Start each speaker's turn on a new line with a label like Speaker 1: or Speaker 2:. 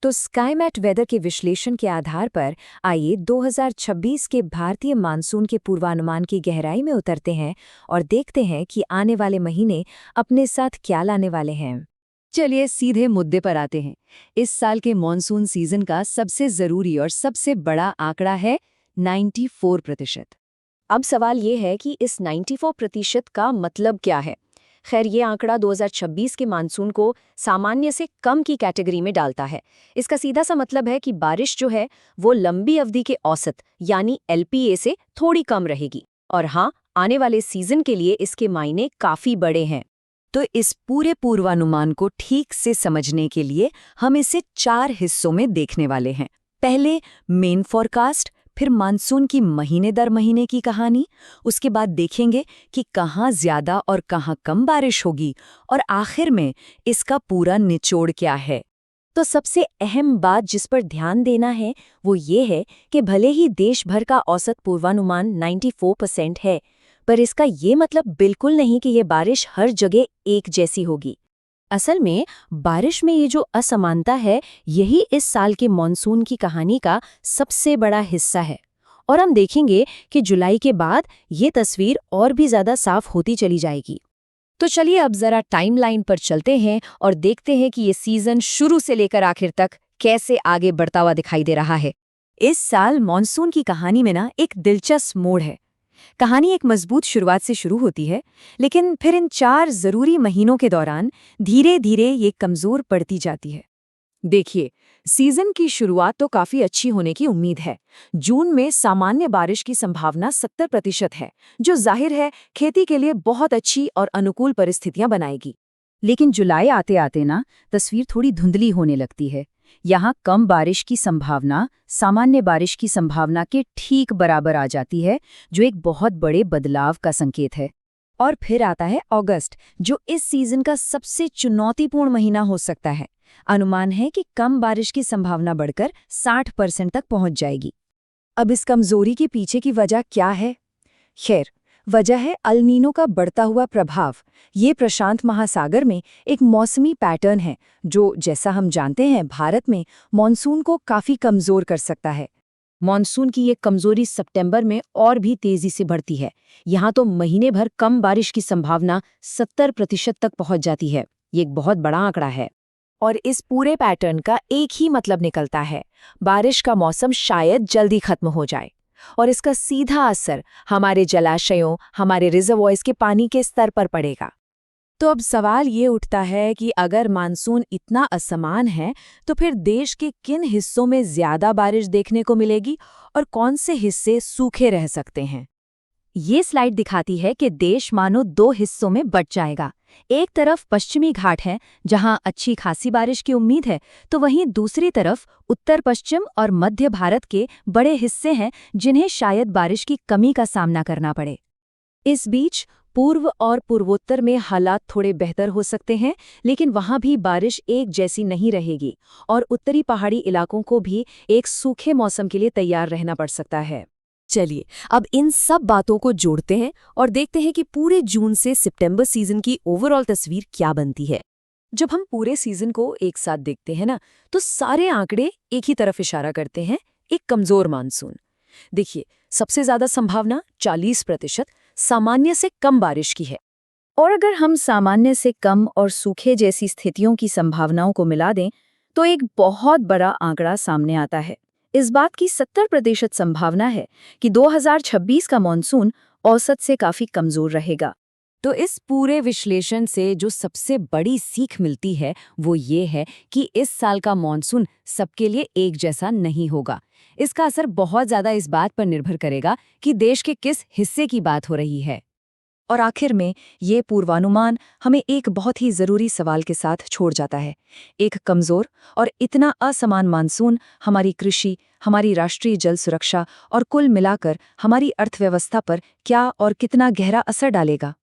Speaker 1: तो स्काईमैट वेदर के विश्लेषण के आधार पर आइए 2026 के भारतीय मानसून के पूर्वानुमान की गहराई में उतरते हैं और देखते हैं कि आने वाले महीने अपने साथ क्या लाने वाले हैं।
Speaker 2: चलिए सीधे मुद्दे पर आते हैं। इस साल के मॉनसून सीजन का सबसे जरूरी और सबसे बड़ा आंकड़ा है 94%।
Speaker 1: अब सवाल ये है कि इस 94% का मतलब क्या है। खैर, ये आंकड़ा 2026 के मानसून को सामान्य से कम की कैटेगरी में डालता है। इसका सीधा सा मतलब है कि बारिश जो है वो लंबी अवधि के औसत यानी एलपीए से थोड़ी कम रहेगी। और हाँ, आने वाले सीजन के लिए इसके मायने काफी बड़े हैं।
Speaker 2: तो इस पूरे पूर्वानुमान को ठीक से समझने के लिए हम इसे 4 हिस्सों में देखने वाले हैं। पहले मेन फोरकास्ट, फिर मानसून की महीने दर महीने की कहानी, उसके बाद देखेंगे कि कहाँ ज्यादा और कहाँ कम बारिश होगी, और आखिर में इसका पूरा निचोड़ क्या है।
Speaker 1: तो सबसे अहम बात जिस पर ध्यान देना है वो ये है कि भले ही देश भर का औसत पूर्वानुमान 94% है, पर इसका ये मतलब बिल्कुल नहीं कि ये बारिश हर जगह एक जैसी होगी। असल में बारिश में ये जो असमानता है, यही इस साल के मॉनसून की कहानी का सबसे बड़ा हिस्सा है। और हम देखेंगे कि जुलाई के बाद ये तस्वीर और भी ज़्यादा साफ होती चली जाएगी। तो चलिए अब ज़रा टाइमलाइन पर चलते हैं और देखते हैं कि ये सीज़न शुरू से लेकर आखिर तक कैसे आगे बढ़ता हुआ दिखाई दे रहा है।
Speaker 2: इस साल मॉनसून की कहानी में ना एक दिलचस्प मोड़ है। कहानी एक मजबूत शुरुआत से शुरू होती है, लेकिन फिर इन 4 जरूरी महीनों के दौरान धीरे धीरे ये कमजोर पड़ती जाती है। देखिए, सीजन की शुरुआत तो काफी अच्छी होने की उम्मीद है। जून में सामान्य बारिश की संभावना 70% है, जो जाहिर है खेती के लिए बहुत अच्छी और अनुकूल परिस्थितियां बनाएगी। लेकिन जुलाई आते आते ना तस्वीर थोड़ी धुंधली होने लगती है। यहाँ कम बारिश की संभावना सामान्य बारिश की संभावना के ठीक बराबर आ जाती है, जो एक बहुत बड़े बदलाव का संकेत है। और फिर आता है अगस्त, जो इस सीजन का सबसे चुनौतीपूर्ण महीना हो सकता है। अनुमान है कि कम बारिश की संभावना बढ़कर 60% तक पहुंच जाएगी। अब इस कमजोरी के पीछे की वजह क्या है? खैर, वजह है अल नीनो का बढ़ता हुआ प्रभाव। ये प्रशांत महासागर में एक मौसमी पैटर्न है जो, जैसा हम जानते हैं, भारत में मॉनसून को काफी कमजोर कर सकता है।
Speaker 1: मॉनसून की ये कमजोरी सितंबर में और भी तेजी से बढ़ती है। यहाँ तो महीने भर कम बारिश की संभावना 70% तक पहुंच जाती है। ये एक बहुत बड़ा आंकड़ा है। और इस पूरे पैटर्न का एक ही मतलब निकलता है, बारिश का मौसम शायद जल्दी खत्म हो जाए। और इसका सीधा असर हमारे जलाशयों, हमारे रिजर्वॉयर्स के पानी के स्तर पर पड़ेगा। तो अब सवाल ये उठता है कि अगर मानसून इतना असमान है, तो फिर देश के किन हिस्सों में ज्यादा बारिश देखने को मिलेगी और कौन से हिस्से सूखे रह सकते हैं। ये स्लाइड दिखाती है कि देश मानो 2 हिस्सों में बंट जाएगा। एक तरफ पश्चिमी घाट है, जहां अच्छी खासी बारिश की उम्मीद है, तो वहीं दूसरी तरफ उत्तर पश्चिम और मध्य भारत के बड़े हिस्से हैं, जिन्हें शायद बारिश की कमी का सामना करना पड़े। इस बीच पूर्व और पूर्वोत्तर में हालात थोड़े बेहतर हो सकते हैं, लेकिन वहां भी बारिश एक जैसी नहीं रहेगी और उत्तरी पहाड़ी इलाकों को भी एक सूखे मौसम के लिए तैयार रहना पड़ सकता है। चलिए अब इन सब बातों को जोड़ते हैं और देखते हैं कि पूरे जून से सितंबर सीजन की ओवरऑल तस्वीर क्या बनती है। जब हम पूरे सीजन को एक साथ देखते हैं ना, तो सारे आंकड़े एक ही तरफ इशारा करते हैं, एक कमजोर मानसून। देखिए, सबसे ज्यादा संभावना 40% सामान्य से कम बारिश की है। और अगर हम सामान्य से कम और सूखे जैसी स्थितियों की संभावनाओं को मिला दें, तो एक बहुत बड़ा आंकड़ा सामने आता है। इस बात की 70% संभावना है कि 2026 का मॉनसून औसत से काफी कमजोर रहेगा। तो इस पूरे विश्लेषण से जो सबसे बड़ी सीख मिलती है वो ये है कि इस साल का मॉनसून सबके लिए एक जैसा नहीं होगा। इसका असर बहुत ज्यादा इस बात पर निर्भर करेगा कि देश के किस हिस्से की बात हो रही है। और आखिर में ये पूर्वानुमान हमें एक बहुत ही जरूरी सवाल के साथ छोड़ जाता है। एक कमजोर और इतना असमान मानसून हमारी कृषि, हमारी राष्ट्रीय जल सुरक्षा और कुल मिलाकर हमारी अर्थव्यवस्था पर क्या और कितना गहरा असर डालेगा।